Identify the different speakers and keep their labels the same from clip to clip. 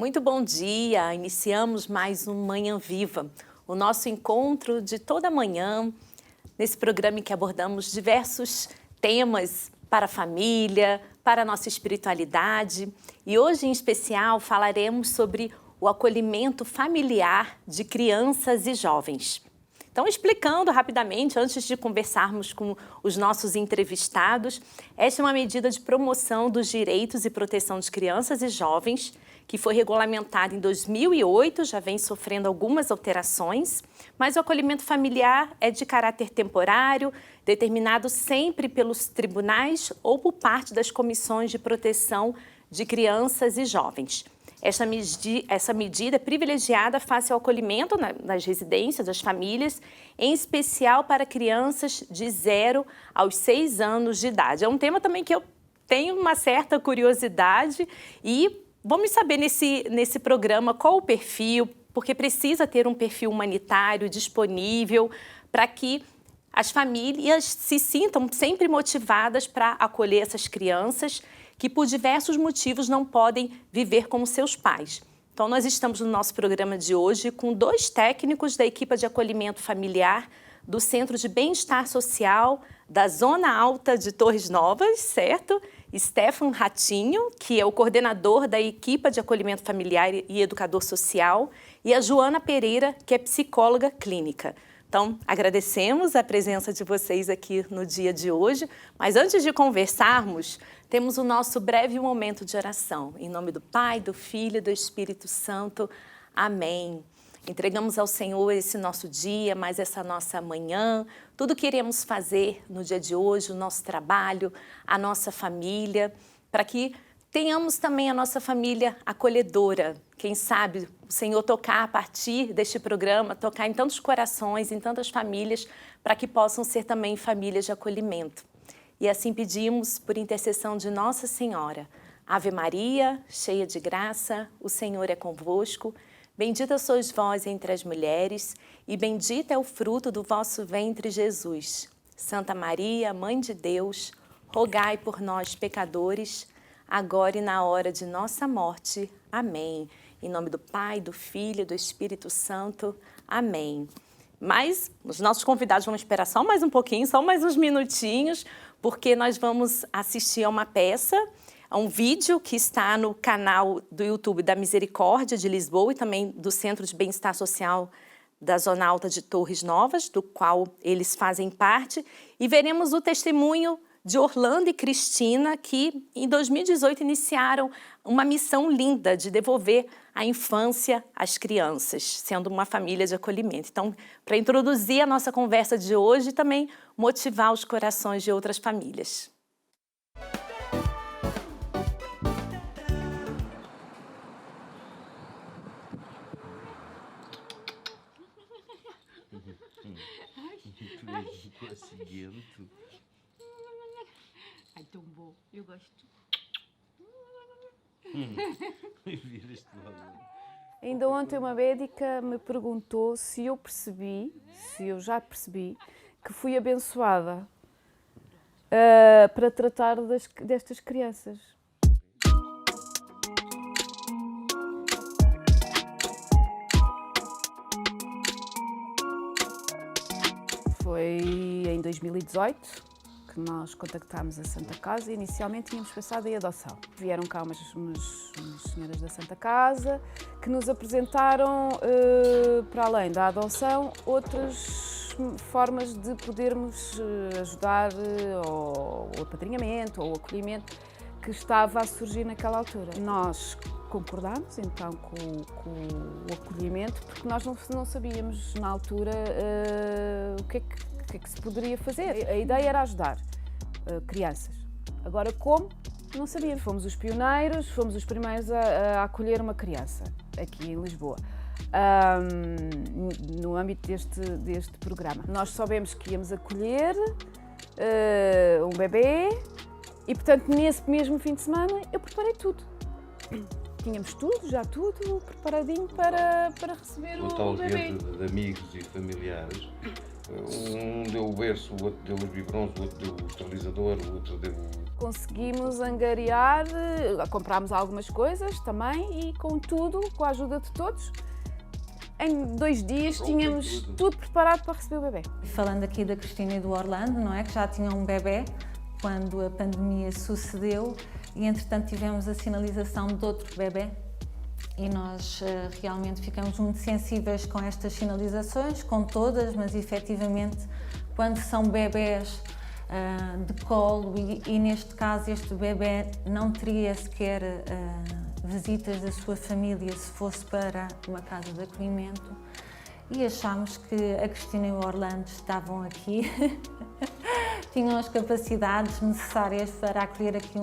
Speaker 1: Muito bom dia! Iniciamos mais um Manhã Viva, o nosso encontro de toda manhã, nesse programa em que abordamos diversos temas para a família, para a nossa espiritualidade. E hoje, em especial, falaremos sobre o acolhimento familiar de crianças e jovens. Então, explicando rapidamente, antes de conversarmos com os nossos entrevistados, esta é uma medida de promoção dos direitos e proteção de crianças e jovens, que foi regulamentada em 2008, já vem sofrendo algumas alterações, mas o acolhimento familiar é de caráter temporário, determinado sempre pelos tribunais ou por parte das comissões de proteção de crianças e jovens. Essa medida é privilegiada face ao acolhimento nas residências das famílias, em especial para crianças de 0 aos 6 anos de idade. É um tema também que eu tenho uma certa curiosidade e vamos saber nesse programa qual o perfil, porque precisa ter um perfil humanitário disponível para que as famílias se sintam sempre motivadas para acolher essas crianças que por diversos motivos não podem viver como seus pais. Então, nós estamos no nosso programa de hoje com 2 técnicos da equipe de acolhimento familiar do Centro de Bem-Estar Social da Zona Alta de Torres Novas, certo? Stefan Ratinho, que é o coordenador da equipe de acolhimento familiar e educador social, e a Joana Pereira, que é psicóloga clínica. Então, agradecemos a presença de vocês aqui no dia de hoje, mas antes de conversarmos, temos o nosso breve momento de oração. Em nome do Pai, do Filho e do Espírito Santo. Amém. Entregamos ao Senhor esse nosso dia, mais essa nossa manhã, tudo que iremos fazer no dia de hoje, o nosso trabalho, a nossa família, para que tenhamos também a nossa família acolhedora. Quem sabe o Senhor tocar a partir deste programa, tocar em tantos corações, em tantas famílias, para que possam ser também famílias de acolhimento. E assim pedimos, por intercessão de Nossa Senhora. Ave Maria, cheia de graça, o Senhor é convosco. Bendita sois vós entre as mulheres, e bendito é o fruto do vosso ventre, Jesus. Santa Maria, Mãe de Deus, rogai por nós, pecadores, agora e na hora de nossa morte. Amém. Em nome do Pai, do Filho e do Espírito Santo. Amém. Mas os nossos convidados vão esperar só mais um pouquinho, só mais uns minutinhos, porque nós vamos assistir a uma peça, a um vídeo que está no canal do YouTube da Misericórdia de Lisboa e também do Centro de Bem-Estar Social da Zona Alta de Torres Novas, do qual eles fazem parte, e veremos o testemunho de Orlando e Cristina, que em 2018 iniciaram uma missão linda de devolver a infância às crianças, sendo uma família de acolhimento. Então, para introduzir a nossa conversa de hoje e também motivar os corações de outras famílias.
Speaker 2: Ai, tão bom. Eu gosto.
Speaker 3: Ainda ontem uma médica me perguntou se eu já percebi, que fui abençoada para tratar destas crianças. Foi em 2018 que nós contactámos a Santa Casa e inicialmente tínhamos pensado em adoção. Vieram cá umas senhoras da Santa Casa que nos apresentaram, para além da adoção, outras formas de podermos ajudar ao apadrinhamento ou acolhimento que estava a surgir naquela altura. Nós concordámos então com o acolhimento porque nós não sabíamos na altura o que é que se poderia fazer. A ideia era ajudar crianças. Agora como? Não sabíamos. Fomos os pioneiros, fomos os primeiros a acolher uma criança aqui em Lisboa. No âmbito deste programa. Nós soubemos que íamos acolher um bebê e, portanto, nesse mesmo fim de semana eu preparei tudo. Tínhamos já tudo preparadinho para receber o bebê.
Speaker 4: De amigos e familiares. Um deu o berço, o outro deu os biberons, o outro deu o esterilizador, o outro deu
Speaker 3: conseguimos angariar, comprámos algumas coisas também e com tudo, com a ajuda de todos, em 2 dias tínhamos tudo preparado para receber o bebê.
Speaker 5: Falando aqui da Cristina e do Orlando, não é? Que já tinham um bebê quando a pandemia sucedeu e entretanto tivemos a sinalização de outro bebê. E nós realmente ficamos muito sensíveis com estas sinalizações, com todas, mas efetivamente quando são bebés de colo e neste caso este bebé não teria sequer visitas da sua família se fosse para uma casa de acolhimento e achámos que a Cristina e o Orlando estavam aqui, tinham as capacidades necessárias para acolher aqui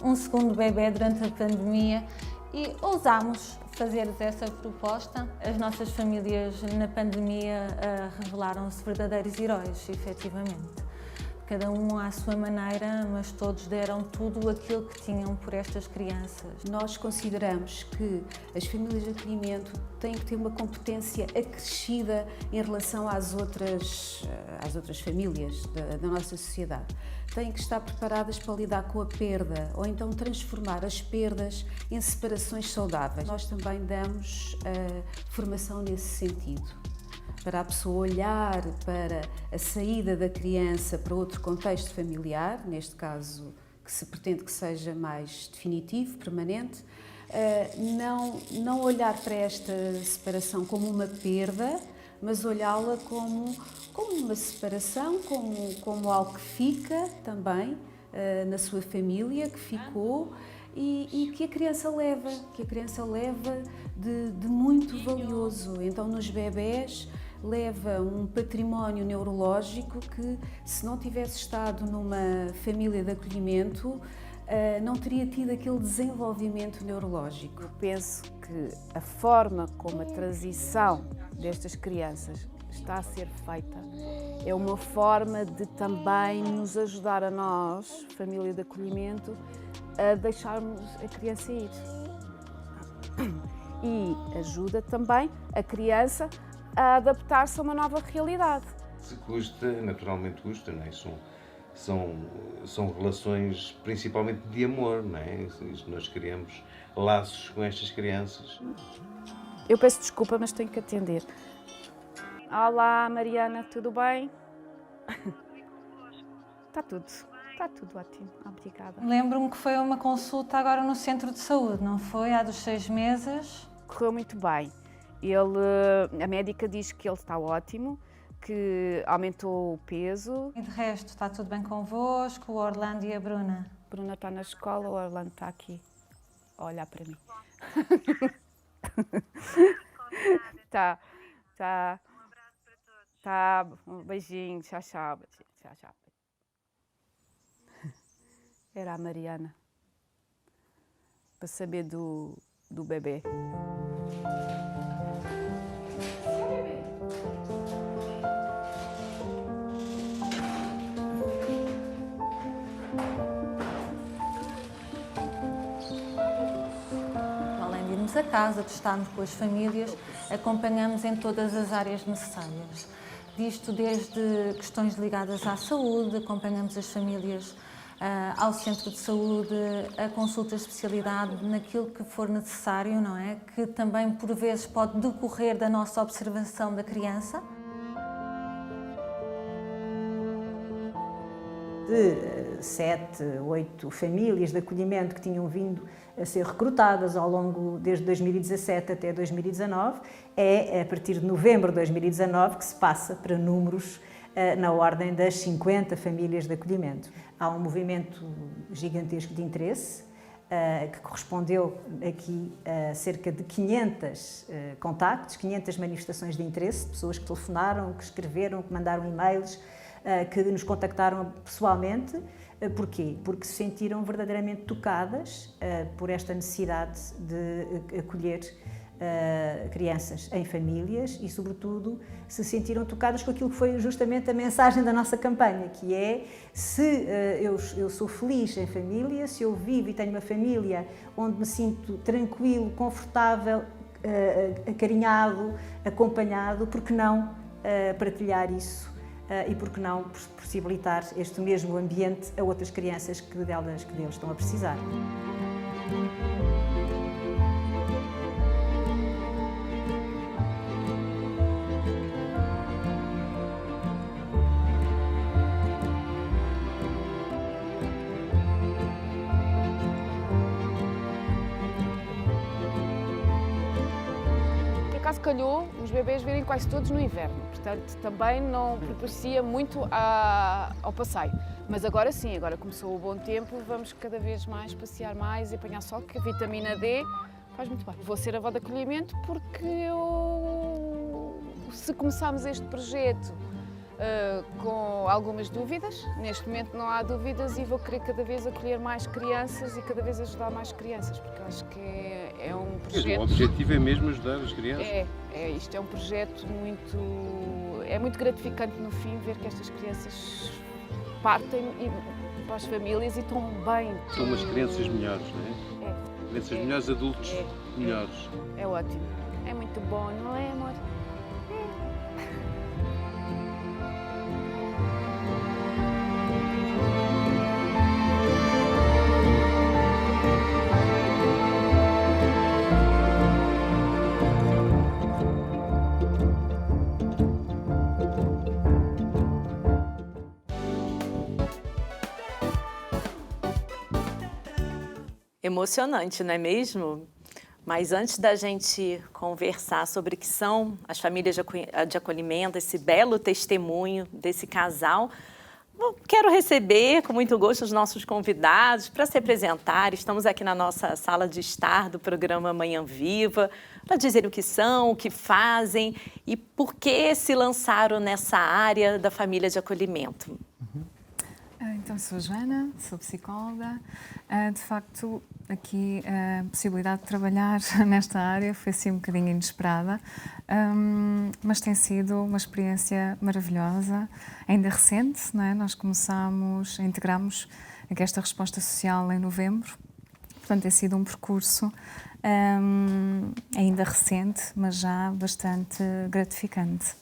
Speaker 5: um segundo bebé durante a pandemia. E ousámos fazer essa proposta. As nossas famílias na pandemia revelaram-se verdadeiros heróis, efetivamente. Cada um à sua maneira, mas todos deram tudo aquilo que tinham por estas crianças.
Speaker 6: Nós consideramos que as famílias de acolhimento têm que ter uma competência acrescida em relação às outras famílias da nossa sociedade. Têm que estar preparadas para lidar com a perda ou então transformar as perdas em separações saudáveis. Nós também damos formação nesse sentido, para a pessoa olhar para a saída da criança para outro contexto familiar, neste caso que se pretende que seja mais definitivo, permanente, não olhar para esta separação como uma perda, mas olhá-la como uma separação, como algo que fica também na sua família, que ficou e que a criança leva de muito valioso. Então, nos bebés, leva um património neurológico que, se não tivesse estado numa família de acolhimento, não teria tido aquele desenvolvimento neurológico.
Speaker 3: Eu penso que a forma como a transição destas crianças está a ser feita é uma forma de também nos ajudar a nós, família de acolhimento, a deixarmos a criança ir. E ajuda também a criança a adaptar-se a uma nova realidade.
Speaker 4: Se custa, naturalmente custa, não é? São relações principalmente de amor, não é? Nós criamos laços com estas crianças.
Speaker 3: Eu peço desculpa, mas tenho que atender. Olá, Mariana, tudo bem? Está tudo ótimo, obrigada.
Speaker 5: Lembro-me que foi uma consulta agora no centro de saúde, não foi? Há dos 6 meses.
Speaker 3: Correu muito bem. A médica diz que ele está ótimo, que aumentou o peso.
Speaker 5: E de resto, está tudo bem convosco, o Orlando e a Bruna?
Speaker 3: A Bruna está na escola, o Orlando está aqui a olhar para mim. Tá. Um abraço para todos. Tá, um beijinho, tchau. Era a Mariana, para saber do bebê.
Speaker 5: Além de irmos a casa, de estarmos com as famílias, acompanhamos em todas as áreas necessárias. Disto desde questões ligadas à saúde, acompanhamos as famílias ao centro de saúde, a consultas de especialidade, naquilo que for necessário, não é? Que também, por vezes, pode decorrer da nossa observação da criança.
Speaker 7: De 7, 8 famílias de acolhimento que tinham vindo a ser recrutadas ao longo, desde 2017 até 2019, é a partir de novembro de 2019 que se passa para números na ordem das 50 famílias de acolhimento. Há um movimento gigantesco de interesse que correspondeu aqui a cerca de 500 contactos, 500 manifestações de interesse, pessoas que telefonaram, que escreveram, que mandaram e-mails, que nos contactaram pessoalmente. Porquê? Porque se sentiram verdadeiramente tocadas por esta necessidade de acolher crianças em famílias e, sobretudo, se sentiram tocadas com aquilo que foi justamente a mensagem da nossa campanha, que é: se eu sou feliz em família, se eu vivo e tenho uma família onde me sinto tranquilo, confortável, acarinhado, acompanhado, por que não partilhar isso e por que não possibilitar este mesmo ambiente a outras crianças que deles estão a precisar.
Speaker 3: Por acaso calhou os bebês virem quase todos no inverno, portanto também não propicia muito ao passeio. Mas agora sim, agora começou o bom tempo, vamos cada vez mais passear mais e apanhar sol, que a vitamina D faz muito bem. Vou ser avó de acolhimento porque se começarmos este projeto com algumas dúvidas, neste momento não há dúvidas e vou querer cada vez acolher mais crianças e cada vez ajudar mais crianças, porque acho que é um projeto...
Speaker 4: O objetivo é mesmo ajudar as crianças.
Speaker 3: Isto é um projeto muito gratificante no fim, ver que estas crianças partem para as famílias e estão bem.
Speaker 4: São umas crianças melhores, não é? Crianças melhores, adultos melhores.
Speaker 3: É ótimo, é muito bom, não é, amor?
Speaker 1: Emocionante, não é mesmo? Mas antes da gente conversar sobre o que são as famílias de acolhimento, esse belo testemunho desse casal, quero receber com muito gosto os nossos convidados para se apresentar. Estamos aqui na nossa sala de estar do programa Manhã Viva, para dizer o que são, o que fazem e por que se lançaram nessa área da família de acolhimento.
Speaker 8: Então, sou Joana, sou psicóloga. De facto, aqui a possibilidade de trabalhar nesta área foi assim um bocadinho inesperada, mas tem sido uma experiência maravilhosa, ainda recente, não é? Nós integramos aqui esta resposta social em novembro, portanto tem sido um percurso ainda recente, mas já bastante gratificante.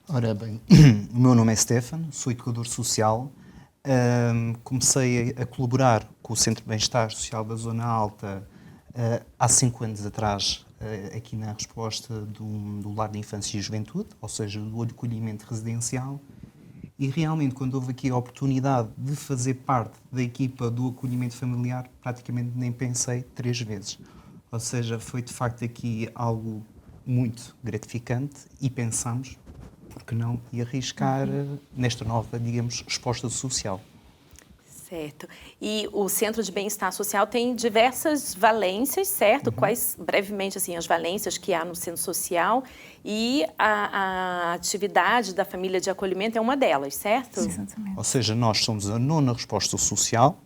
Speaker 9: Ora bem, o meu nome é Stefano, sou educador social. Comecei a colaborar com o Centro de Bem-Estar Social da Zona Alta há 5 anos atrás, aqui na resposta do Lar de Infância e Juventude, ou seja, do acolhimento residencial. E realmente, quando houve aqui a oportunidade de fazer parte da equipa do acolhimento familiar, praticamente nem pensei 3 vezes. Ou seja, foi de facto aqui algo muito gratificante e pensamos, por que não, e arriscar nesta nova, digamos, resposta social.
Speaker 1: Certo. E o Centro de Bem-Estar Social tem diversas valências, certo? Quais, brevemente, assim, as valências que há no Centro Social e a atividade da família de acolhimento é uma delas, certo?
Speaker 8: Exatamente.
Speaker 9: Ou seja, nós somos a 9ª resposta social,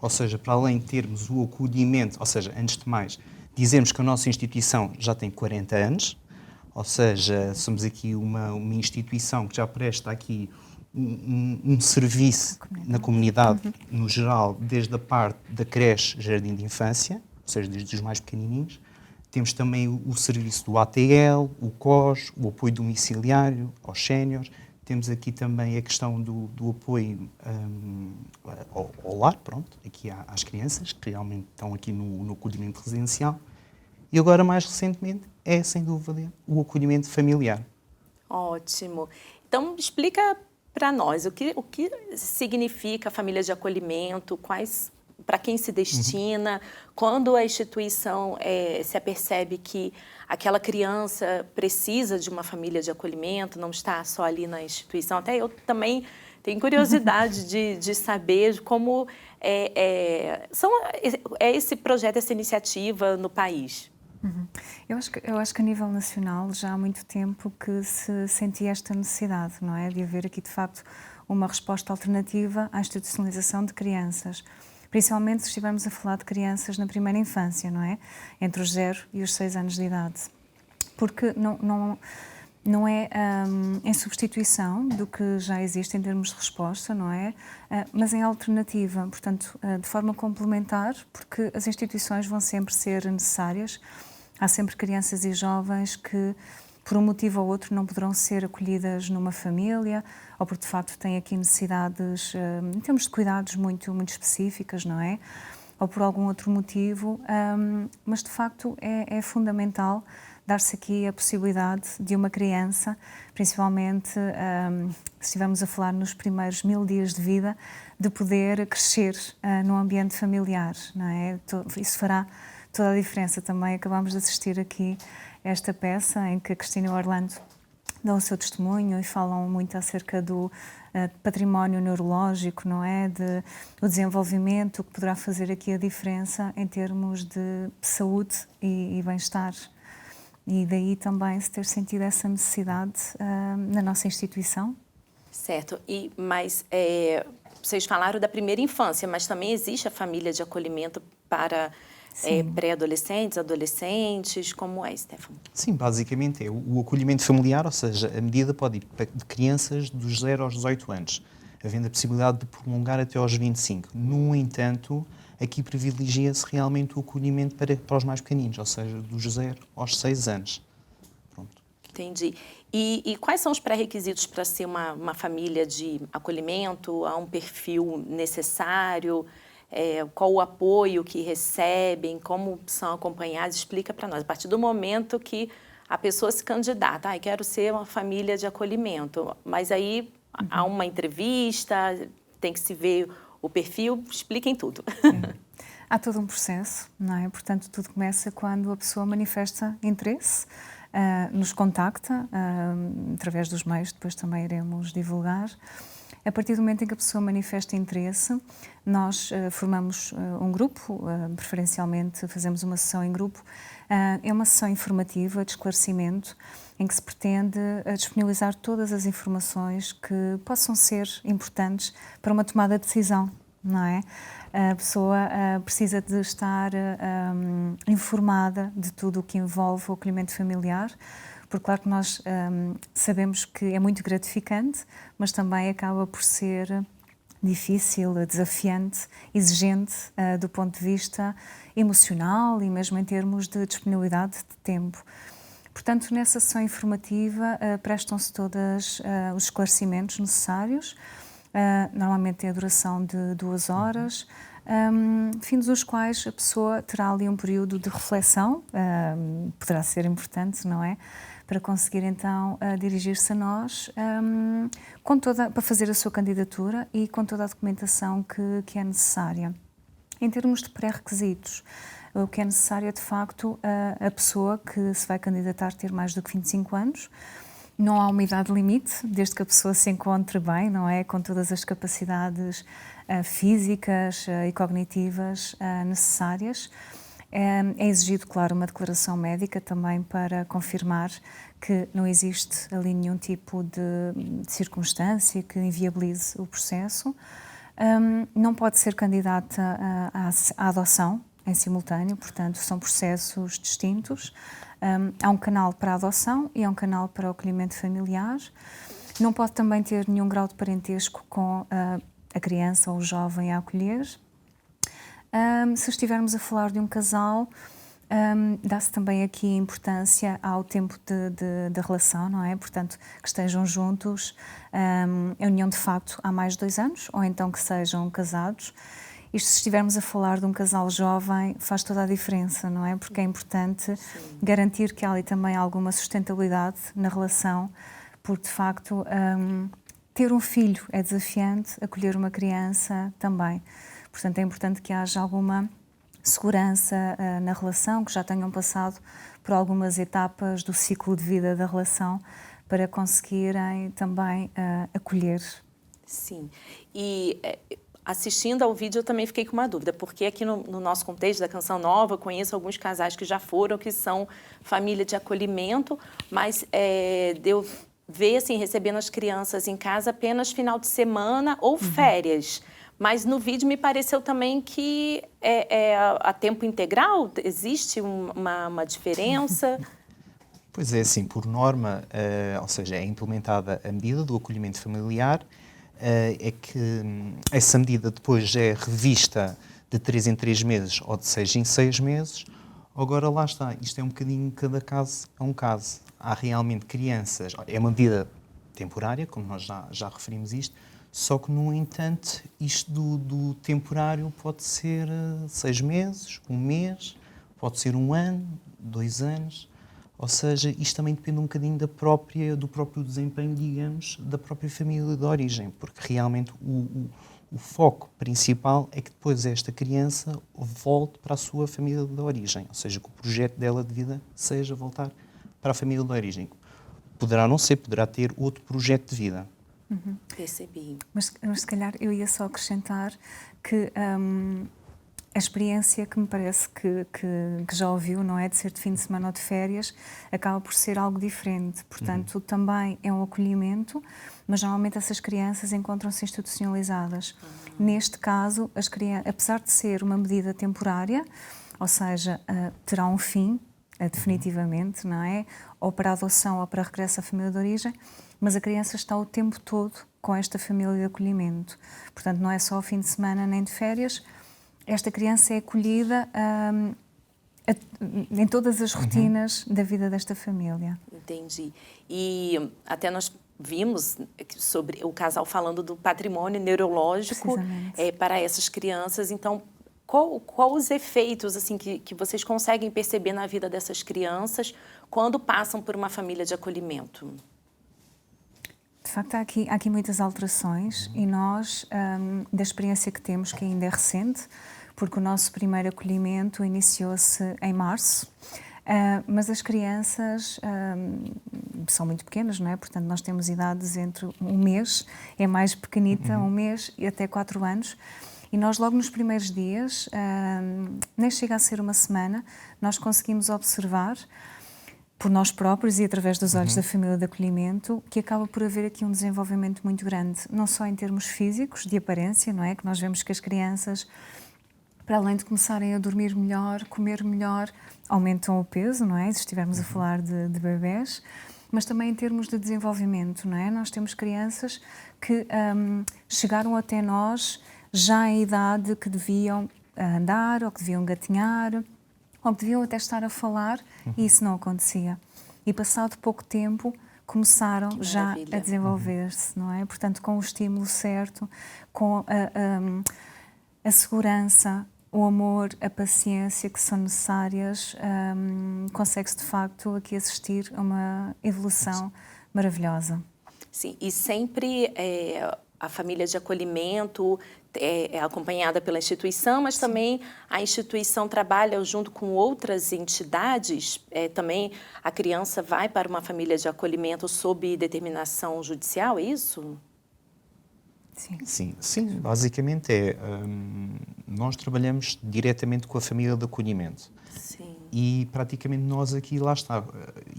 Speaker 9: ou seja, para além de termos o acolhimento, ou seja, antes de mais, dizemos que a nossa instituição já tem 40 anos, ou seja, somos aqui uma instituição que já presta aqui um serviço na comunidade, no geral, desde a parte da creche, jardim de infância, ou seja, desde os mais pequenininhos. Temos também o serviço do ATL, o COS, o apoio domiciliário aos séniores. Temos aqui também a questão do apoio ao lar, pronto, aqui às crianças, que realmente estão aqui no acolhimento residencial. E agora, mais recentemente, é, sem dúvida, o acolhimento familiar.
Speaker 1: Ótimo. Então, explica para nós o que significa a família de acolhimento, para quem se destina, quando a instituição se apercebe que aquela criança precisa de uma família de acolhimento, não está só ali na instituição. Até eu também tenho curiosidade de saber como é esse projeto, essa iniciativa no país.
Speaker 8: Eu acho que a nível nacional já há muito tempo que se sentia esta necessidade, não é? De haver aqui, de facto, uma resposta alternativa à institucionalização de crianças. Principalmente se estivermos a falar de crianças na primeira infância, não é? Entre os 0 e os 6 anos de idade. Porque não é em substituição do que já existe em termos de resposta, não é? Mas em alternativa, portanto, de forma complementar, porque as instituições vão sempre ser necessárias. Há sempre crianças e jovens que por um motivo ou outro não poderão ser acolhidas numa família, ou porque de facto têm aqui necessidades, em termos de cuidados muito específicas, não é? Ou por algum outro motivo, mas de facto é fundamental dar-se aqui a possibilidade de uma criança, principalmente se estivermos a falar nos primeiros 1000 dias de vida, de poder crescer num ambiente familiar, não é? Isso fará toda a diferença também. Acabamos de assistir aqui a esta peça em que a Cristina e o Orlando dão o seu testemunho e falam muito acerca do património neurológico, não é? Do desenvolvimento, que poderá fazer aqui a diferença em termos de saúde e bem-estar. E daí também se ter sentido essa necessidade na nossa instituição.
Speaker 1: Certo, mas vocês falaram da primeira infância, mas também existe a família de acolhimento para pré-adolescentes, adolescentes, como é, Stefano?
Speaker 9: Sim, basicamente é o acolhimento familiar, ou seja, a medida pode ir de crianças dos 0 aos 18 anos, havendo a possibilidade de prolongar até aos 25. No entanto, aqui privilegia-se realmente o acolhimento para os mais pequeninos, ou seja, dos 0 aos 6 anos. Pronto.
Speaker 1: Entendi. E quais são os pré-requisitos para ser uma família de acolhimento? Há um perfil necessário? Qual o apoio que recebem? Como são acompanhados? Explica para nós. A partir do momento que a pessoa se candidata, quero ser uma família de acolhimento, mas aí há uma entrevista, tem que se ver o perfil, expliquem tudo.
Speaker 8: Há todo um processo, não é? Portanto, tudo começa quando a pessoa manifesta interesse, nos contacta, através dos meios, depois também iremos divulgar. A partir do momento em que a pessoa manifesta interesse, nós formamos um grupo, preferencialmente fazemos uma sessão em grupo. É uma sessão informativa de esclarecimento em que se pretende disponibilizar todas as informações que possam ser importantes para uma tomada de decisão, não é? A pessoa precisa de estar informada de tudo o que envolve o acolhimento familiar, porque claro que nós sabemos que é muito gratificante, mas também acaba por ser difícil, desafiante, exigente do ponto de vista emocional e mesmo em termos de disponibilidade de tempo. Portanto, nessa sessão informativa prestam-se todos os esclarecimentos necessários, normalmente tem a duração de 2 horas, fim dos quais a pessoa terá ali um período de reflexão, poderá ser importante, não é? Para conseguir então dirigir-se a nós para fazer a sua candidatura e com toda a documentação que é necessária. Em termos de pré-requisitos, o que é necessário é de facto a pessoa que se vai candidatar ter mais do que 25 anos. Não há uma idade limite, desde que a pessoa se encontre bem, não é? Com todas as capacidades físicas e cognitivas necessárias. É exigido, claro, uma declaração médica também para confirmar que não existe ali nenhum tipo de circunstância que inviabilize o processo. Não pode ser candidata à adoção em simultâneo, portanto, são processos distintos. Há um canal para a adoção e há um canal para o acolhimento familiar. Não pode também ter nenhum grau de parentesco com a criança ou o jovem a acolher. Se estivermos a falar de um casal, dá-se também aqui importância ao tempo de relação, não é? Portanto, que estejam juntos, a união de facto há mais de 2 anos, ou então que sejam casados. Isto, se estivermos a falar de um casal jovem, faz toda a diferença, não é? Porque é importante garantir que há ali também alguma sustentabilidade na relação, porque de facto ter um filho é desafiante, acolher uma criança também. Portanto, é importante que haja alguma segurança na relação, que já tenham passado por algumas etapas do ciclo de vida da relação para conseguirem também acolher.
Speaker 1: Sim, e assistindo ao vídeo eu também fiquei com uma dúvida, porque aqui no nosso contexto da Canção Nova eu conheço alguns casais que já foram, que são família de acolhimento, mas deu ver assim, recebendo as crianças em casa apenas final de semana ou férias. Mas no vídeo me pareceu também que a tempo integral, existe uma diferença?
Speaker 9: Pois é, assim, por norma, ou seja, é implementada a medida do acolhimento familiar, é que essa medida depois é revista de 3 em 3 meses ou de 6 em 6 meses, Agora lá está, isto é um bocadinho, cada caso é um caso. Há realmente crianças, é uma medida temporária, como nós já referimos isto, só que, no entanto, isto do temporário pode ser 6 meses, 1 mês, pode ser 1 ano, 2 anos, ou seja, isto também depende um bocadinho do próprio desempenho, digamos, da própria família de origem, porque realmente o foco principal é que depois esta criança volte para a sua família de origem, ou seja, que o projeto dela de vida seja voltar para a família de origem. Poderá não ser, poderá ter outro projeto de vida.
Speaker 1: Percebi.
Speaker 8: Mas se calhar eu ia só acrescentar que a experiência que me parece que já ouviu, não é, de ser de fim de semana ou de férias, acaba por ser algo diferente. Portanto, também é um acolhimento, mas normalmente essas crianças encontram-se institucionalizadas. Neste caso, apesar de ser uma medida temporária, ou seja, terá um fim, definitivamente, não é? Ou para adoção ou para regresso à família de origem, mas a criança está o tempo todo com esta família de acolhimento. Portanto, não é só ao fim de semana nem de férias. Esta criança é acolhida em todas as rotinas da vida desta família.
Speaker 1: Entendi. E até nós vimos sobre o casal falando do patrimônio neurológico para essas crianças. Então, qual os efeitos assim que vocês conseguem perceber na vida dessas crianças quando passam por uma família de acolhimento?
Speaker 8: De facto, há aqui muitas alterações e nós, da experiência que temos, que ainda é recente, porque o nosso primeiro acolhimento iniciou-se em março, mas as crianças são muito pequenas, não é? Portanto, nós temos idades entre 1 mês, é mais pequenita, 1 mês e até 4 anos. E nós, logo nos primeiros dias, nem chega a ser uma semana, nós conseguimos observar, por nós próprios e através dos olhos da família de acolhimento, que acaba por haver aqui um desenvolvimento muito grande, não só em termos físicos, de aparência, não é? Que nós vemos que as crianças, para além de começarem a dormir melhor, comer melhor, aumentam o peso, não é? Se estivermos a falar de bebés, mas também em termos de desenvolvimento, não é? Nós temos crianças que chegaram até nós já em idade que deviam andar, ou que deviam gatinhar, ou que deviam até estar a falar, e isso não acontecia. E passado pouco tempo, começaram já a desenvolver-se, não é? Portanto, com o estímulo certo, com a segurança, o amor, a paciência que são necessárias, consegue-se de facto aqui assistir a uma evolução maravilhosa.
Speaker 1: Sim, e sempre a família de acolhimento é acompanhada pela instituição, mas também a instituição trabalha junto com outras entidades. Também a criança vai para uma família de acolhimento sob determinação judicial, é isso?
Speaker 9: Sim, basicamente nós trabalhamos diretamente com a família de acolhimento.
Speaker 1: Sim.
Speaker 9: E praticamente nós aqui, lá está,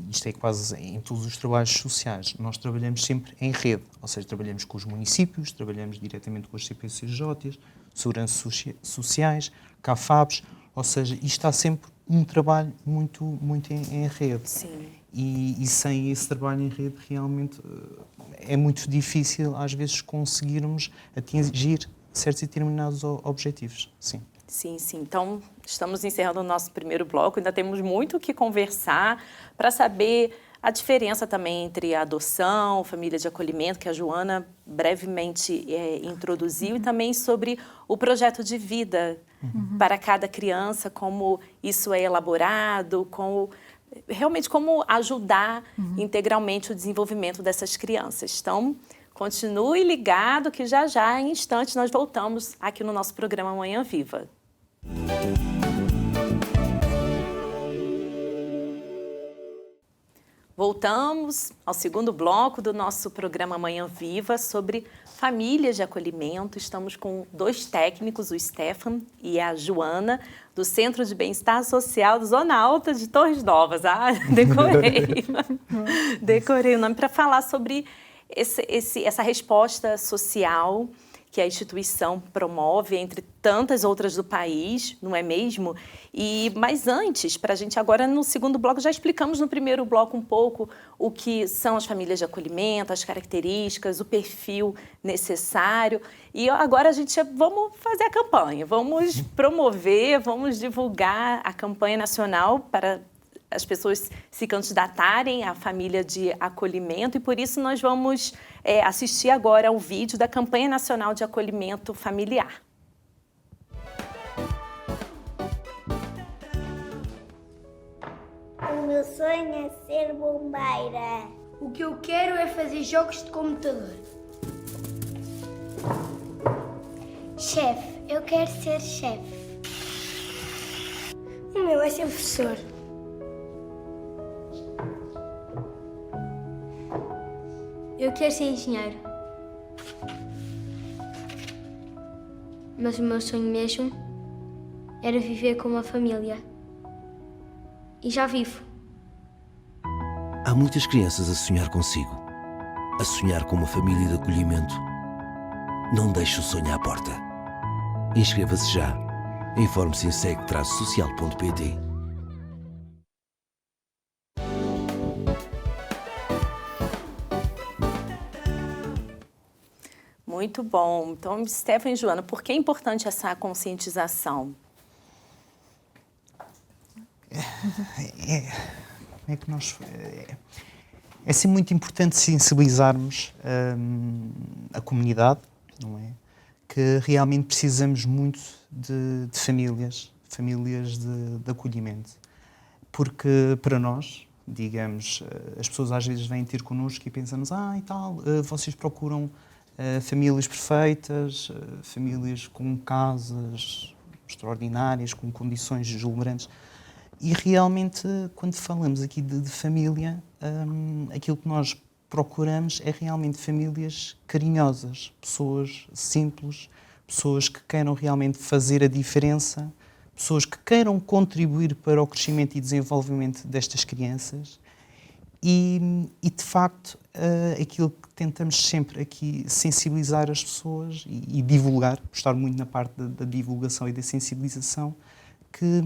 Speaker 9: isto é quase em todos os trabalhos sociais, nós trabalhamos sempre em rede, ou seja, trabalhamos com os municípios, trabalhamos diretamente com as CPCJs, Seguranças Sociais, CAFABs, ou seja, isto está sempre um trabalho muito em rede.
Speaker 1: Sim.
Speaker 9: E sem esse trabalho em rede, realmente é muito difícil, às vezes, conseguirmos atingir certos e determinados objetivos. Sim.
Speaker 1: Sim. Então, estamos encerrando o nosso primeiro bloco. Ainda temos muito o que conversar para saber a diferença também entre a adoção, família de acolhimento, que a Joana brevemente introduziu, e também sobre o projeto de vida para cada criança, como isso é elaborado, realmente como ajudar integralmente o desenvolvimento dessas crianças. Então, continue ligado que já em instantes nós voltamos aqui no nosso programa Manhã Viva. Voltamos ao segundo bloco do nosso programa Manhã Viva sobre famílias de acolhimento. Estamos com 2 técnicos, o Stefan e a Joana, do Centro de Bem-Estar Social do Zona Alta de Torres Novas. Decorei o nome para falar sobre essa resposta social que a instituição promove, entre tantas outras do país, não é mesmo? Mas antes, para a gente agora, no segundo bloco, já explicamos no primeiro bloco um pouco o que são as famílias de acolhimento, as características, o perfil necessário. E agora vamos fazer a campanha, vamos promover, vamos divulgar a campanha nacional para as pessoas se candidatarem à família de acolhimento, e por isso nós vamos assistir agora ao vídeo da Campanha Nacional de Acolhimento Familiar.
Speaker 10: O meu sonho é ser bombeira.
Speaker 11: O que eu quero é fazer jogos de computador.
Speaker 10: Chefe, eu quero ser chefe.
Speaker 11: O meu é ser professor. Eu quero ser engenheiro. Mas o meu sonho mesmo era viver com uma família. E já vivo.
Speaker 12: Há muitas crianças a sonhar consigo, a sonhar com uma família de acolhimento. Não deixe o sonho à porta. Inscreva-se já. Informe-se em seg-social.pt.
Speaker 1: Muito bom. Então, Stefan e Joana, por que é importante essa conscientização?
Speaker 9: É sempre muito importante sensibilizarmos a comunidade, não é? Que realmente precisamos muito de famílias de acolhimento. Porque para nós, digamos, as pessoas às vezes vêm ter connosco e pensamos, e tal, vocês procuram famílias perfeitas, famílias com casas extraordinárias, com condições deslumbrantes. E realmente, quando falamos aqui de família, aquilo que nós procuramos é realmente famílias carinhosas, pessoas simples, pessoas que queiram realmente fazer a diferença, pessoas que queiram contribuir para o crescimento e desenvolvimento destas crianças. E de facto, aquilo que tentamos sempre aqui sensibilizar as pessoas e divulgar, estar muito na parte da divulgação e da sensibilização, que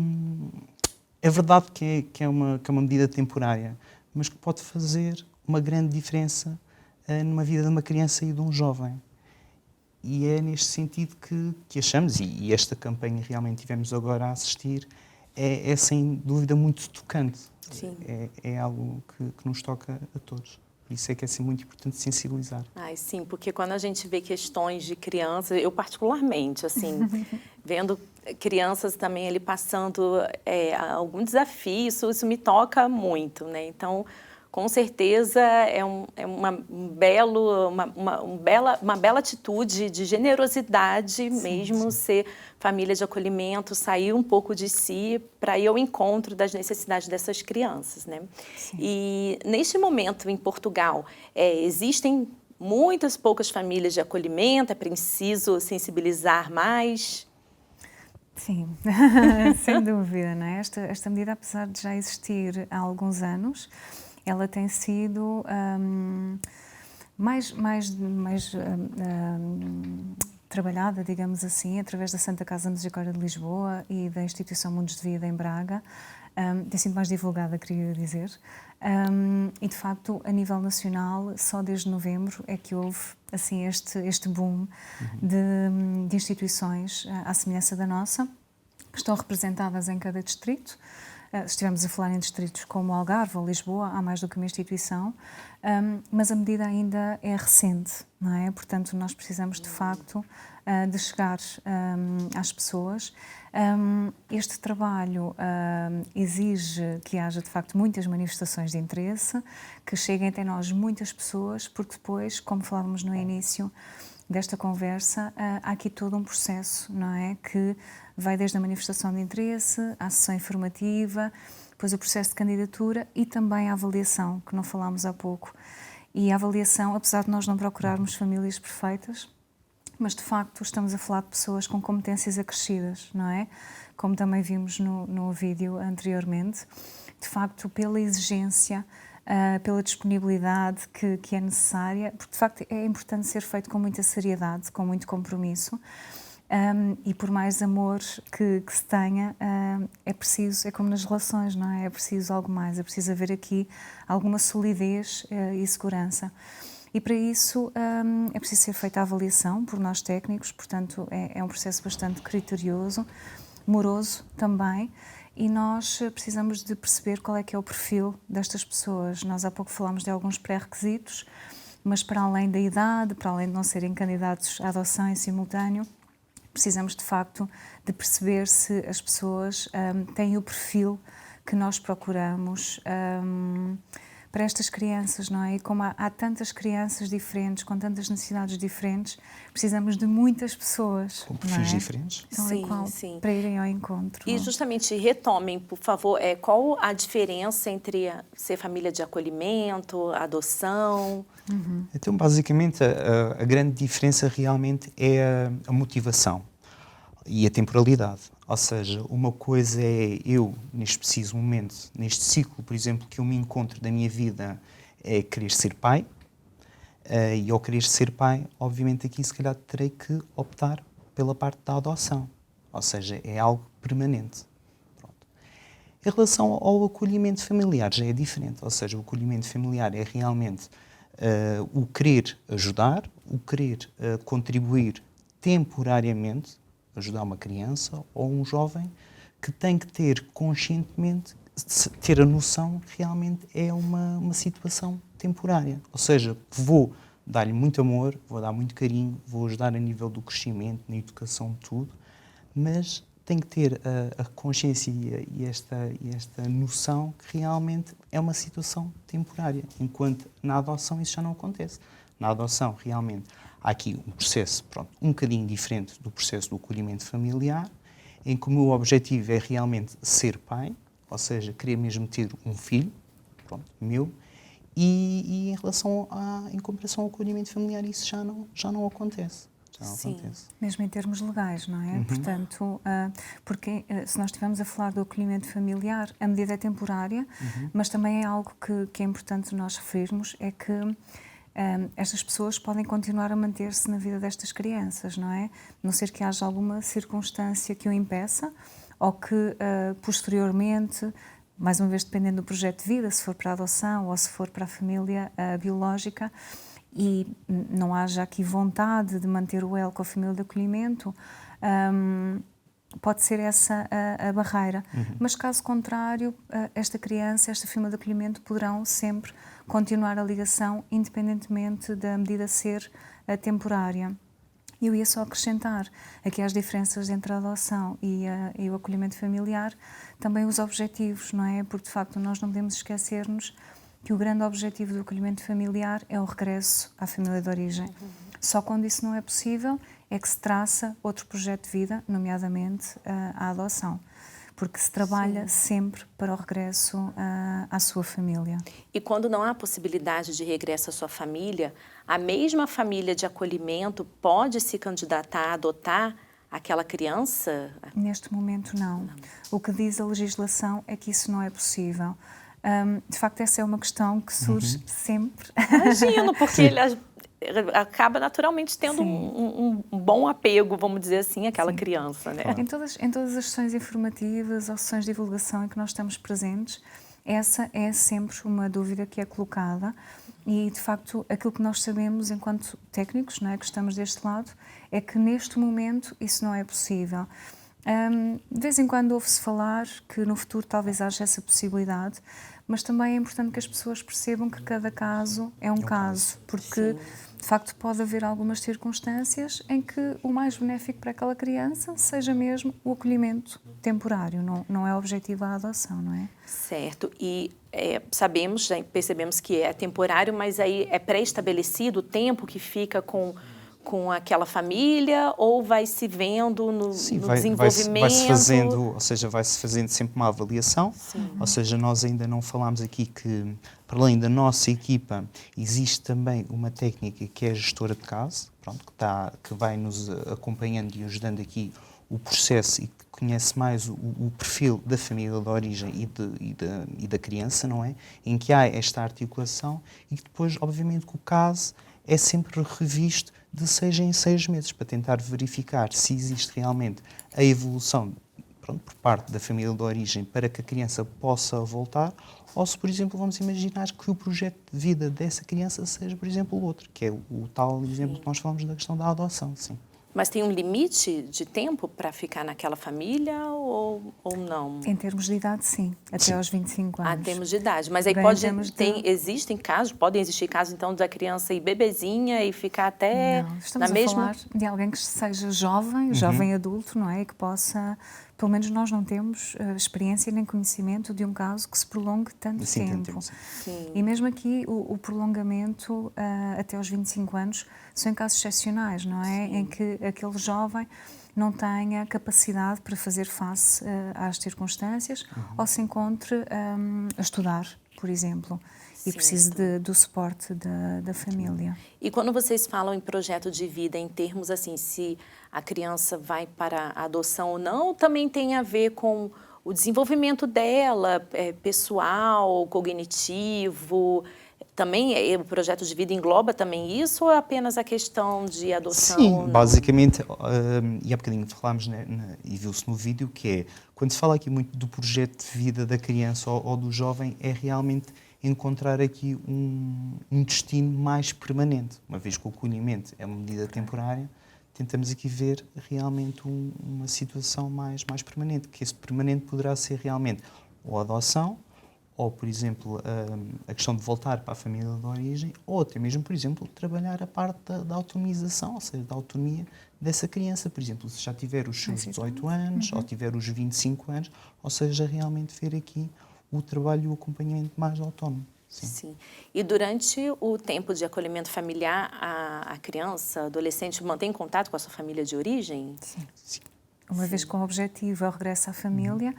Speaker 9: é verdade que é uma medida temporária, mas que pode fazer uma grande diferença numa vida de uma criança e de um jovem. E é neste sentido que achamos, e esta campanha realmente tivemos agora a assistir, é sem dúvida muito tocante.
Speaker 1: Sim.
Speaker 9: É algo que nos toca a todos. Por isso é que é assim, muito importante sensibilizar.
Speaker 1: Sim, porque quando a gente vê questões de crianças, eu particularmente, assim, vendo crianças também ali passando algum desafio, isso me toca muito, né? Então, com certeza é uma bela atitude de generosidade mesmo, ser família de acolhimento, sair um pouco de si para ir ao encontro das necessidades dessas crianças, né? Sim. E neste momento em Portugal existem poucas famílias de acolhimento, é preciso sensibilizar mais?
Speaker 8: Sim, sem dúvida, não é? Esta medida, apesar de já existir há alguns anos, ela tem sido mais trabalhada, digamos assim, através da Santa Casa Misericórdia de Lisboa e da Instituição Mundos de Vida em Braga. Tem sido mais divulgada, queria dizer. E, de facto, a nível nacional, só desde novembro é que houve assim, este boom de instituições, à semelhança da nossa, que estão representadas em cada distrito. Estivemos a falar em distritos como Algarve ou Lisboa, há mais do que uma instituição, mas a medida ainda é recente, não é? Portanto, nós precisamos, de facto, de chegar às pessoas. Este trabalho exige que haja, de facto, muitas manifestações de interesse, que cheguem até nós muitas pessoas, porque depois, como falávamos no início desta conversa, há aqui todo um processo, não é? Que vai desde a manifestação de interesse, à sessão informativa, depois o processo de candidatura e também a avaliação, que não falámos há pouco. E a avaliação, apesar de nós não procurarmos famílias perfeitas, mas de facto estamos a falar de pessoas com competências acrescidas, não é? Como também vimos no vídeo anteriormente. De facto, pela exigência pela disponibilidade que é necessária, porque de facto é importante ser feito com muita seriedade, com muito compromisso. E por mais amor que se tenha, é preciso, é como nas relações, não é? É preciso algo mais, é preciso haver aqui alguma solidez e segurança. E para isso é preciso ser feita a avaliação por nós técnicos, portanto é um processo bastante criterioso, moroso também, e nós precisamos de perceber qual é que é o perfil destas pessoas. Nós há pouco falámos de alguns pré-requisitos, mas para além da idade, para além de não serem candidatos à adoção em simultâneo, precisamos de facto de perceber se as pessoas têm o perfil que nós procuramos para estas crianças, não é? E como há tantas crianças diferentes, com tantas necessidades diferentes, precisamos de muitas pessoas.
Speaker 9: Com perfis
Speaker 8: não é?
Speaker 9: diferentes.
Speaker 1: Sim.
Speaker 8: Para irem ao encontro.
Speaker 1: E justamente retomem, por favor, qual a diferença entre ser família de acolhimento, adoção?
Speaker 9: Então, basicamente, a grande diferença realmente é a motivação e a temporalidade. Ou seja, uma coisa é eu, neste preciso momento, neste ciclo, por exemplo, que eu me encontro da minha vida, é querer ser pai. E ao querer ser pai, obviamente aqui se calhar terei que optar pela parte da adoção. Ou seja, é algo permanente. Pronto. Em relação ao acolhimento familiar já é diferente. Ou seja, o acolhimento familiar é realmente o querer ajudar, o querer contribuir temporariamente, ajudar uma criança ou um jovem que tem que ter conscientemente, ter a noção que realmente é uma situação temporária. Ou seja, vou dar-lhe muito amor, vou dar muito carinho, vou ajudar a nível do crescimento, na educação, tudo, mas tem que ter a consciência e esta noção que realmente é uma situação temporária, enquanto na adoção isso já não acontece. Na adoção, realmente, há aqui um processo, um bocadinho diferente do processo do acolhimento familiar, em que o meu objetivo é realmente ser pai, ou seja, querer mesmo ter um filho, meu, e em relação em comparação ao acolhimento familiar, isso já não acontece. Acontece.
Speaker 8: Mesmo em termos legais, não é? Portanto, porque se nós estivermos a falar do acolhimento familiar, a medida é temporária, mas também é algo que é importante nós referirmos, é que estas pessoas podem continuar a manter-se na vida destas crianças, não é? A não ser que haja alguma circunstância que o impeça, ou que posteriormente, mais uma vez dependendo do projeto de vida, se for para a adoção ou se for para a família biológica, e não haja aqui vontade de manter o elo com a família de acolhimento, pode ser essa a barreira. Mas caso contrário, esta criança, esta família de acolhimento poderão sempre continuar a ligação, independentemente da medida ser temporária. Eu ia só acrescentar aqui as diferenças entre a adoção e o acolhimento familiar, também os objetivos, não é? Porque de facto nós não podemos esquecer-nos que o grande objetivo do acolhimento familiar é o regresso à família de origem. Só quando isso não é possível é que se traça outro projeto de vida, nomeadamente a adoção, porque se trabalha sempre para o regresso à sua família.
Speaker 1: E quando não há possibilidade de regresso à sua família, a mesma família de acolhimento pode se candidatar a adotar aquela criança?
Speaker 8: Neste momento, não. O que diz a legislação é que isso não é possível. De facto, essa é uma questão que surge sempre.
Speaker 1: Imagino, porque ele acaba naturalmente tendo um bom apego, vamos dizer assim, àquela criança, né?
Speaker 8: Em todas as sessões informativas ou sessões de divulgação em que nós estamos presentes, essa é sempre uma dúvida que é colocada e, de facto, aquilo que nós sabemos enquanto técnicos, não é, que estamos deste lado, é que neste momento isso não é possível. De vez em quando ouve-se falar que no futuro talvez haja essa possibilidade, mas também é importante que as pessoas percebam que cada caso é um caso, porque de facto pode haver algumas circunstâncias em que o mais benéfico para aquela criança seja mesmo o acolhimento temporário, não é o objetivo a adoção, não é?
Speaker 1: Certo, e já percebemos que é temporário, mas aí é pré-estabelecido o tempo que fica com aquela família, ou vai se vendo no desenvolvimento?
Speaker 9: Vai-se fazendo, ou seja, vai-se fazendo sempre uma avaliação, ou seja, nós ainda não falámos aqui que, para além da nossa equipa, existe também uma técnica que é a gestora de caso, que vai nos acompanhando e ajudando aqui o processo e que conhece mais o perfil da família de origem e da criança, não é? Em que há esta articulação e que depois, obviamente, que o caso é sempre revisto de 6 em 6 meses para tentar verificar se existe realmente a evolução, pronto, por parte da família de origem para que a criança possa voltar, ou se, por exemplo, vamos imaginar que o projeto de vida dessa criança seja, por exemplo, outro, que é o tal exemplo que nós falamos da questão da adoção, sim.
Speaker 1: Mas tem um limite de tempo para ficar naquela família ou não?
Speaker 8: Em termos de idade, sim, até aos 25 anos.
Speaker 1: Em termos de idade, mas aí existem casos, podem existir casos então da criança ir bebezinha e ficar até
Speaker 8: não, estamos
Speaker 1: na mesma...
Speaker 8: falar de alguém que seja jovem, jovem adulto, não é? E que possa, pelo menos nós não temos experiência nem conhecimento de um caso que se prolongue tanto tempo.
Speaker 1: Sim.
Speaker 8: E mesmo aqui o prolongamento até aos 25 anos são em casos excepcionais, não é? Sim. Em que aquele jovem não tenha capacidade para fazer face às circunstâncias ou se encontre a estudar, por exemplo, e precise do suporte da família.
Speaker 1: E quando vocês falam em projeto de vida, em termos assim, se a criança vai para a adoção ou não, também tem a ver com o desenvolvimento dela, pessoal, cognitivo... Também o projeto de vida engloba também isso ou é apenas a questão de adoção?
Speaker 9: Sim, basicamente, e há bocadinho falámos e viu-se no vídeo, que é, quando se fala aqui muito do projeto de vida da criança ou do jovem, é realmente encontrar aqui um destino mais permanente. Uma vez que o acolhimento é uma medida temporária, tentamos aqui ver realmente uma situação mais permanente, que esse permanente poderá ser realmente ou adoção, ou, por exemplo, a questão de voltar para a família de origem, ou até mesmo, por exemplo, trabalhar a parte da autonomização, ou seja, da autonomia dessa criança. Por exemplo, se já tiver os seus 18 anos, ou tiver os 25 anos, ou seja, realmente ver aqui o trabalho e o acompanhamento mais autónomo. Sim.
Speaker 1: Sim. E durante o tempo de acolhimento familiar, a criança, adolescente, mantém contato com a sua família de origem?
Speaker 8: Sim. Sim. Uma vez que o objetivo é o regresso à família,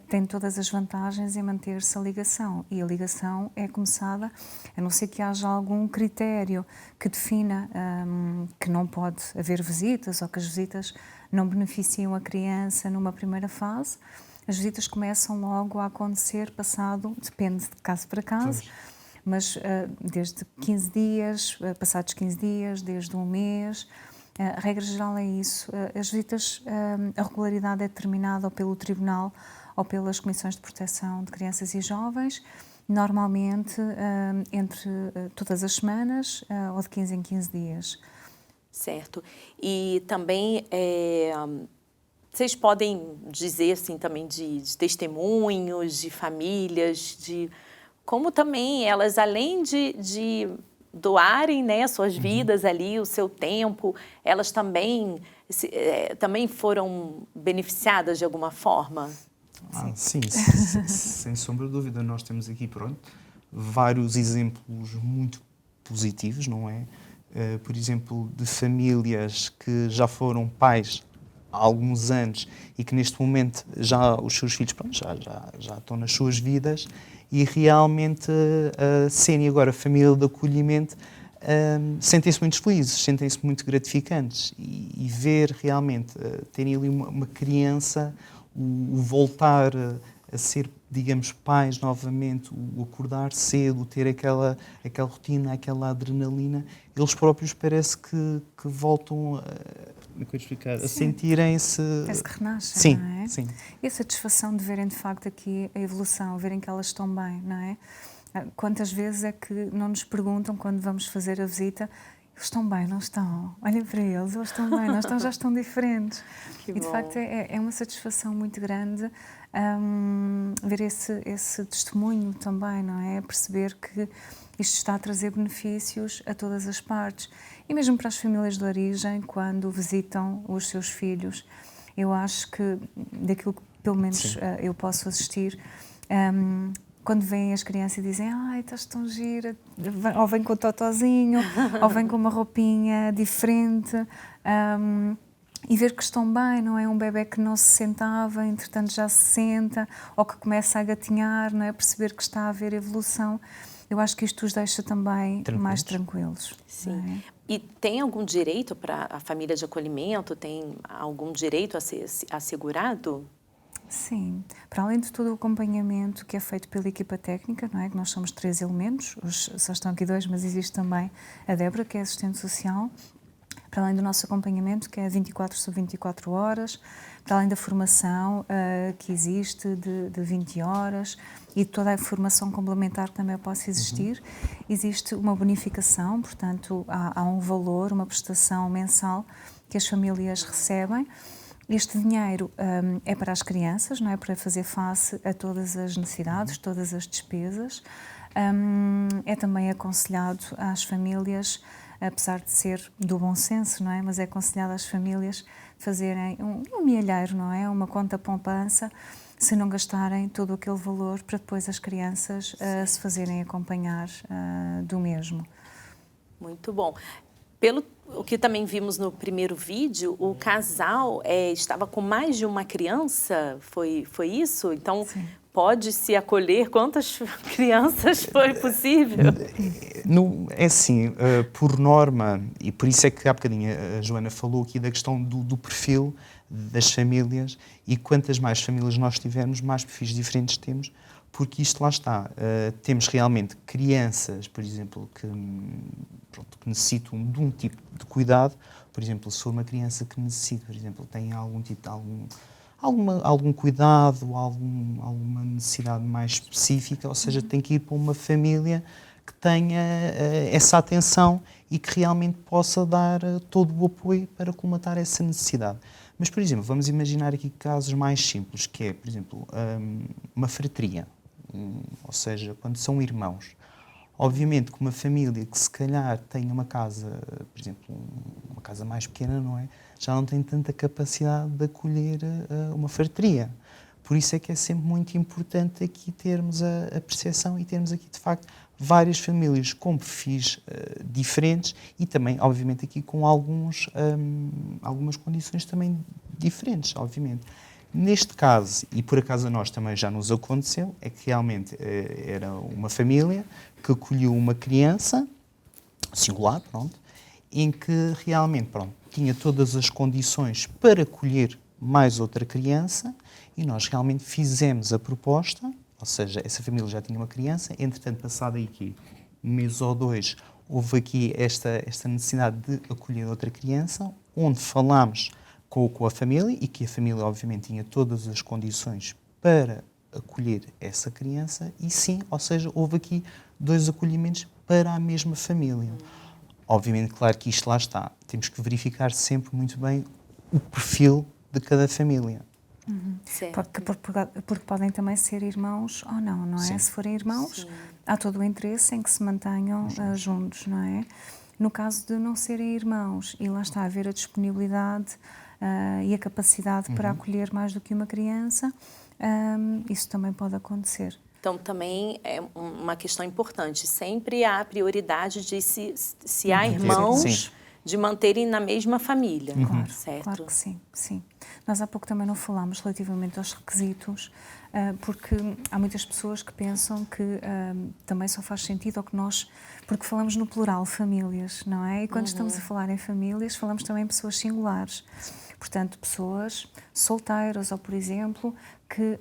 Speaker 8: tem todas as vantagens em manter-se a ligação. E a ligação é começada, a não ser que haja algum critério que defina que não pode haver visitas ou que as visitas não beneficiam a criança numa primeira fase. As visitas começam logo a acontecer passado, depende de caso para caso, mas desde 15 dias, passados 15 dias, desde um mês... A regra geral é isso. As visitas, a regularidade é determinada ou pelo Tribunal ou pelas Comissões de Proteção de Crianças e Jovens, normalmente entre todas as semanas ou de 15 em 15 dias.
Speaker 1: Certo. E também vocês podem dizer assim também de testemunhos, de famílias, de como também elas, além de doarem, né, suas vidas ali, o seu tempo, elas também foram beneficiadas de alguma forma?
Speaker 9: Sim, sem sombra de dúvida. Nós temos aqui, vários exemplos muito positivos, não é? Por exemplo, de famílias que já foram pais há alguns anos e que neste momento já os seus filhos já estão nas suas vidas e realmente serem agora família de acolhimento, sentem-se muito felizes, sentem-se muito gratificantes e ver realmente terem ali uma criança, o voltar a ser, digamos, pais novamente, o acordar cedo, ter aquela rotina, aquela adrenalina, eles próprios parece que voltam a sentirem-se...
Speaker 8: Parece que renascem,
Speaker 9: sim,
Speaker 8: não é?
Speaker 9: Sim.
Speaker 8: E a satisfação de verem, de facto, aqui a evolução, verem que elas estão bem, não é? Quantas vezes é que não nos perguntam, quando vamos fazer a visita, eles estão bem, não estão? Olhem para eles estão bem, não estão, já estão diferentes.
Speaker 1: Que
Speaker 8: e, de facto, é uma satisfação muito grande ver esse testemunho também, não é? Perceber que isto está a trazer benefícios a todas as partes. E mesmo para as famílias de origem, quando visitam os seus filhos, eu acho que, daquilo que pelo menos eu posso assistir, quando vêm as crianças e dizem ai, estás tão gira, ou vem com o totozinho, ou vem com uma roupinha diferente, e ver que estão bem, não é? Um bebê que não se sentava, entretanto já se senta, ou que começa a gatinhar, não é? Perceber que está a haver evolução. Eu acho que isto os deixa também mais tranquilos.
Speaker 1: Sim. E tem algum direito para a família de acolhimento? Tem algum direito a ser assegurado?
Speaker 8: Sim. Para além de todo o acompanhamento que é feito pela equipa técnica, não é? Que nós somos 3 elementos, só estão aqui 2, mas existe também a Débora, que é assistente social. Para além do nosso acompanhamento, que é 24 sobre 24 horas, para além da formação que existe de 20 horas e toda a formação complementar que também possa existir, existe uma bonificação, portanto, há um valor, uma prestação mensal que as famílias recebem. Este dinheiro é para as crianças, não é? Para fazer face a todas as necessidades, todas as despesas. É também aconselhado às famílias, apesar de ser do bom senso, não é? Mas é aconselhado às famílias fazerem um milheiro, não é? Uma conta poupança, se não gastarem todo aquele valor para depois as crianças se fazerem acompanhar do mesmo.
Speaker 1: Muito bom. Pelo o que também vimos no primeiro vídeo, o casal estava com mais de uma criança, foi isso? Então, sim. Pode-se acolher quantas crianças foi possível?
Speaker 9: É assim, por norma, e por isso é que há bocadinho a Joana falou aqui da questão do perfil das famílias, e quantas mais famílias nós tivermos, mais perfis diferentes temos, porque isto lá está. Temos realmente crianças, por exemplo, que necessitam de um tipo de cuidado. Por exemplo, se for uma criança que necessita, por exemplo, tem algum tipo de algum cuidado, alguma necessidade mais específica, ou seja, tem que ir para uma família que tenha essa atenção e que realmente possa dar todo o apoio para colmatar essa necessidade. Mas, por exemplo, vamos imaginar aqui casos mais simples, que é, por exemplo, uma fratria, ou seja, quando são irmãos. Obviamente que uma família que se calhar tem uma casa, por exemplo, uma casa mais pequena, não é? Já não tem tanta capacidade de acolher uma fratria. Por isso é que é sempre muito importante aqui termos a percepção e termos aqui, de facto, várias famílias com perfis diferentes e também, obviamente, aqui com algumas condições também diferentes, obviamente. Neste caso, e por acaso a nós também já nos aconteceu, é que realmente era uma família que acolheu uma criança singular, pronto, em que realmente, pronto, tinha todas as condições para acolher mais outra criança e nós realmente fizemos a proposta, ou seja, essa família já tinha uma criança, entretanto, passado aqui um mês ou 2, houve aqui esta necessidade de acolher outra criança, onde falámos com a família e que a família, obviamente, tinha todas as condições para acolher essa criança e sim, ou seja, houve aqui 2 acolhimentos para a mesma família. Obviamente, claro que isto lá está. Temos que verificar sempre muito bem o perfil de cada família.
Speaker 8: Porque podem também ser irmãos ou não é? Sim. Se forem irmãos, sim, há todo o interesse em que se mantenham juntos, não é? No caso de não serem irmãos e lá está a haver a disponibilidade e a capacidade para acolher mais do que uma criança, isso também pode acontecer.
Speaker 1: Então, também é uma questão importante. Sempre há prioridade de se há irmãos, sim, de manterem na mesma família, certo?
Speaker 8: Claro que sim, sim. Nós há pouco também não falámos relativamente aos requisitos, porque há muitas pessoas que pensam que também só faz sentido, ou que nós, porque falamos no plural, famílias, não é? E quando estamos a falar em famílias, falamos também em pessoas singulares. Portanto, pessoas solteiras ou, por exemplo, que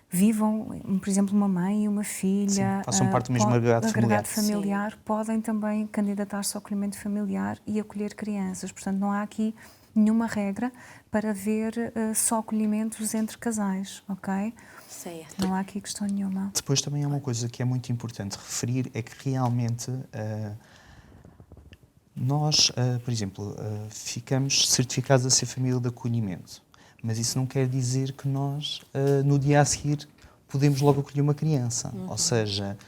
Speaker 8: vivam, por exemplo, uma mãe e uma filha,
Speaker 9: sim, façam parte do mesmo agregado
Speaker 8: familiar, sim, podem também candidatar-se ao acolhimento familiar e acolher crianças. Portanto, não há aqui nenhuma regra para haver só acolhimentos entre casais, ok?
Speaker 1: Certo.
Speaker 8: Não há aqui questão nenhuma.
Speaker 9: Depois também há uma coisa que é muito importante referir, é que realmente nós, por exemplo, ficamos certificados a ser família de acolhimento. Mas isso não quer dizer que nós, no dia a seguir, podemos logo acolher uma criança. Ou seja,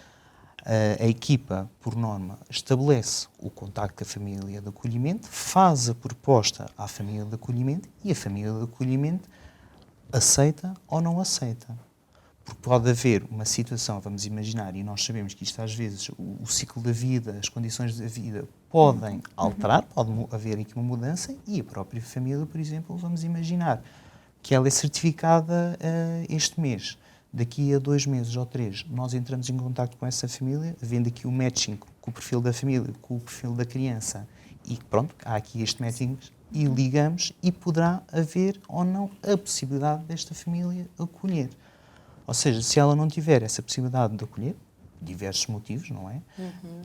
Speaker 9: a equipa, por norma, estabelece o contacto com a família de acolhimento, faz a proposta à família de acolhimento e a família de acolhimento aceita ou não aceita. Porque pode haver uma situação, vamos imaginar, e nós sabemos que isto às vezes, o ciclo da vida, as condições da vida podem alterar, pode haver aqui uma mudança e a própria família, por exemplo, vamos imaginar que ela é certificada este mês. Daqui a 2 meses ou 3, nós entramos em contacto com essa família, havendo aqui o matching com o perfil da família, com o perfil da criança. E pronto, há aqui este matching e ligamos e poderá haver ou não a possibilidade desta família acolher. Ou seja, se ela não tiver essa possibilidade de acolher, diversos motivos, não é?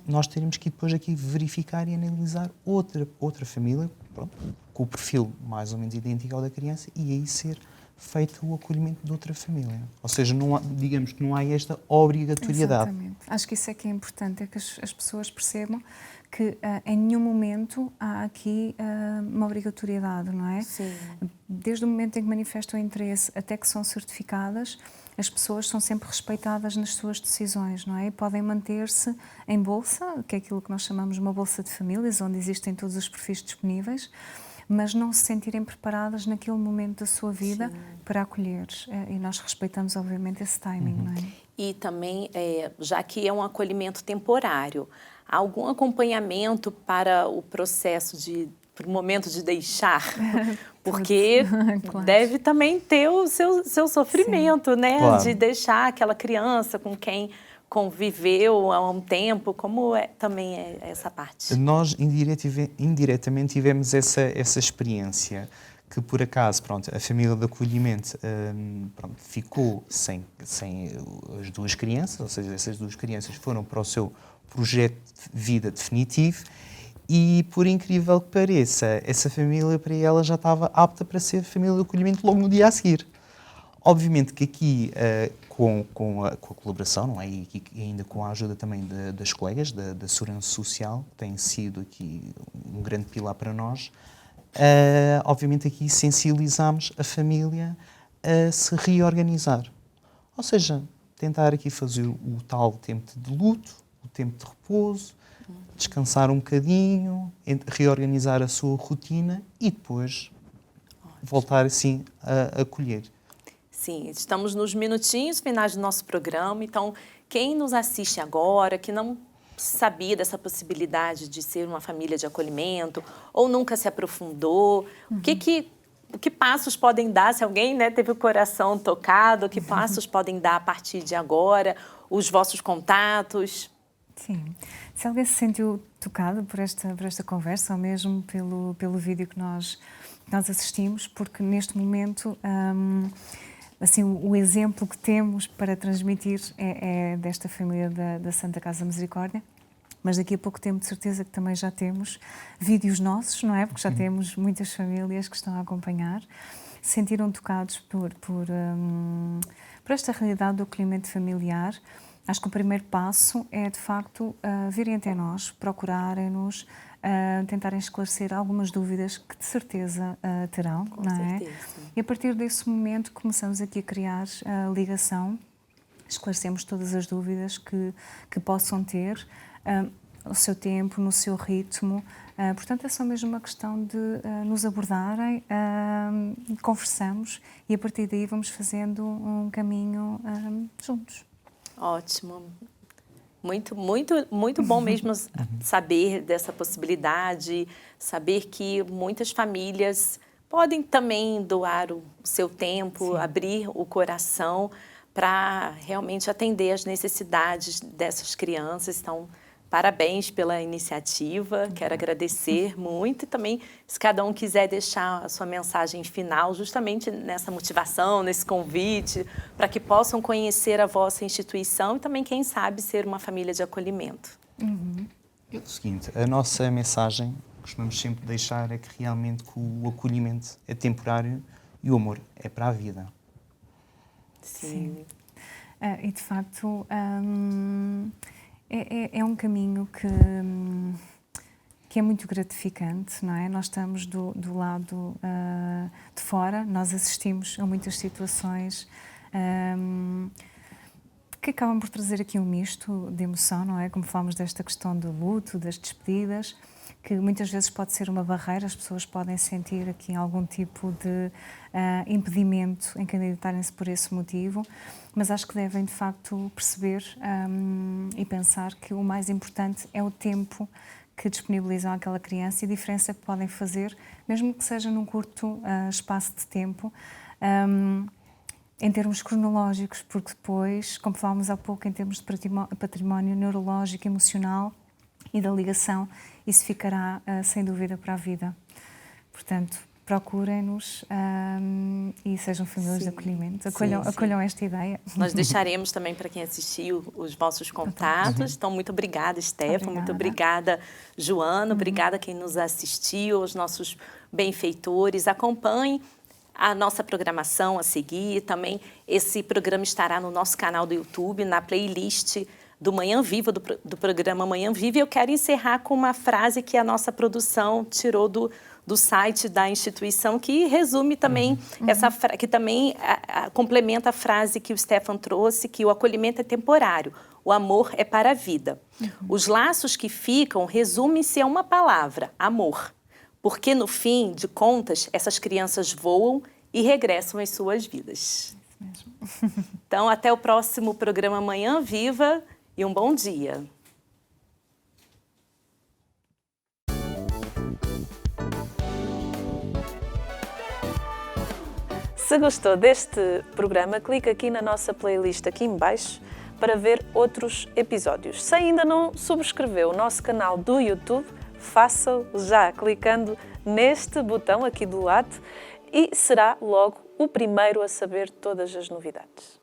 Speaker 9: Nós teremos que depois aqui verificar e analisar outra família, pronto, com o perfil mais ou menos idêntico ao da criança e aí ser feito o acolhimento de outra família. Ou seja, não há, digamos que não há esta obrigatoriedade.
Speaker 8: Exatamente. Acho que isso é que é importante, é que as pessoas percebam que em nenhum momento há aqui uma obrigatoriedade, não é?
Speaker 1: Sim.
Speaker 8: Desde o momento em que manifestam interesse até que são certificadas, as pessoas são sempre respeitadas nas suas decisões, não é? E podem manter-se em bolsa, que é aquilo que nós chamamos de uma bolsa de famílias, onde existem todos os perfis disponíveis, mas não se sentirem preparadas naquele momento da sua vida para acolher. E nós respeitamos, obviamente, esse timing, não é?
Speaker 1: E também, já que é um acolhimento temporário, há algum acompanhamento para o processo para o momento de deixar? Porque
Speaker 8: Claro.
Speaker 1: deve também ter o seu sofrimento, né?
Speaker 9: Claro.
Speaker 1: De deixar aquela criança com quem conviveu há um tempo. Como também é essa parte?
Speaker 9: Nós indiretamente tivemos essa experiência que, por acaso, pronto, a família de acolhimento pronto, ficou sem as 2 crianças, ou seja, essas 2 crianças foram para o seu projeto de vida definitivo e, por incrível que pareça, essa família para ela já estava apta para ser família de acolhimento logo no dia a seguir. Obviamente que aqui, com a colaboração, não é? E aqui, ainda com a ajuda também das colegas da Segurança Social, tem sido aqui um grande pilar para nós, obviamente aqui sensibilizamos a família a se reorganizar. Ou seja, tentar aqui fazer o tal tempo de luto, o tempo de repouso, descansar um bocadinho, reorganizar a sua rotina e depois voltar assim a acolher.
Speaker 1: Sim, estamos nos minutinhos finais do nosso programa, então quem nos assiste agora, que não sabia dessa possibilidade de ser uma família de acolhimento ou nunca se aprofundou, que passos podem dar, se alguém, né, teve o coração tocado, que passos podem dar a partir de agora, os vossos contatos?
Speaker 8: Sim. Se alguém se sentiu tocado por esta conversa ou mesmo pelo vídeo que nós assistimos, porque neste momento assim, o exemplo que temos para transmitir é desta família da Santa Casa Misericórdia, mas daqui a pouco tempo de certeza que também já temos vídeos nossos, não é? Porque já temos muitas famílias que estão a acompanhar, se sentiram tocados por esta realidade do acolhimento familiar. Acho que o primeiro passo é, de facto, virem até nós, procurarem-nos, tentarem esclarecer algumas dúvidas que de certeza terão,
Speaker 1: Com
Speaker 8: não
Speaker 1: certeza.
Speaker 8: é? E a partir desse momento começamos aqui a criar a ligação, esclarecemos todas as dúvidas que possam ter, no seu tempo, no seu ritmo. Portanto, é só mesmo uma questão de nos abordarem, conversamos e a partir daí vamos fazendo um caminho juntos.
Speaker 1: Ótimo. Muito, muito, muito bom mesmo saber dessa possibilidade, saber que muitas famílias podem também doar o seu tempo, abrir o coração para realmente atender às necessidades dessas crianças. Então, parabéns pela iniciativa, quero agradecer muito e também, se cada um quiser deixar a sua mensagem final, justamente nessa motivação, nesse convite, para que possam conhecer a vossa instituição e também, quem sabe, ser uma família de acolhimento.
Speaker 9: É o seguinte, a nossa mensagem, costumamos sempre deixar, é que realmente que o acolhimento é temporário e o amor é para a vida.
Speaker 1: Sim.
Speaker 8: E, de facto, é um caminho que é muito gratificante, não é? Nós estamos do lado de fora, nós assistimos a muitas situações que acabam por trazer aqui um misto de emoção, não é? Como falamos desta questão do luto, das despedidas, que muitas vezes pode ser uma barreira, as pessoas podem sentir aqui algum tipo de impedimento em candidatarem-se por esse motivo, mas acho que devem de facto perceber e pensar que o mais importante é o tempo que disponibilizam àquela criança e a diferença que podem fazer, mesmo que seja num curto espaço de tempo, em termos cronológicos, porque depois, como falámos há pouco, em termos de património neurológico, emocional e da ligação, isso ficará sem dúvida para a vida. Portanto, procurem-nos e sejam famílias de acolhimento. Acolham esta ideia.
Speaker 1: Nós deixaremos também para quem assistiu os vossos contatos. Então, muito obrigada, Stefan. Muito obrigada, Joana. Obrigada a quem nos assistiu, aos nossos benfeitores. Acompanhe a nossa programação a seguir. Também esse programa estará no nosso canal do YouTube, na playlist do Manhã Viva, do programa Manhã Viva. E eu quero encerrar com uma frase que a nossa produção tirou do site da instituição, que resume também que também complementa a frase que o Stefan trouxe, que o acolhimento é temporário, o amor é para a vida. Os laços que ficam resumem-se a uma palavra, amor. Porque, no fim de contas, essas crianças voam e regressam às suas vidas. Então, até o próximo programa Manhã Viva e um bom dia.
Speaker 13: Se gostou deste programa, clica aqui na nossa playlist aqui em baixo para ver outros episódios. Se ainda não subscreveu o nosso canal do YouTube, faça-o já clicando neste botão aqui do lado e será logo o primeiro a saber todas as novidades.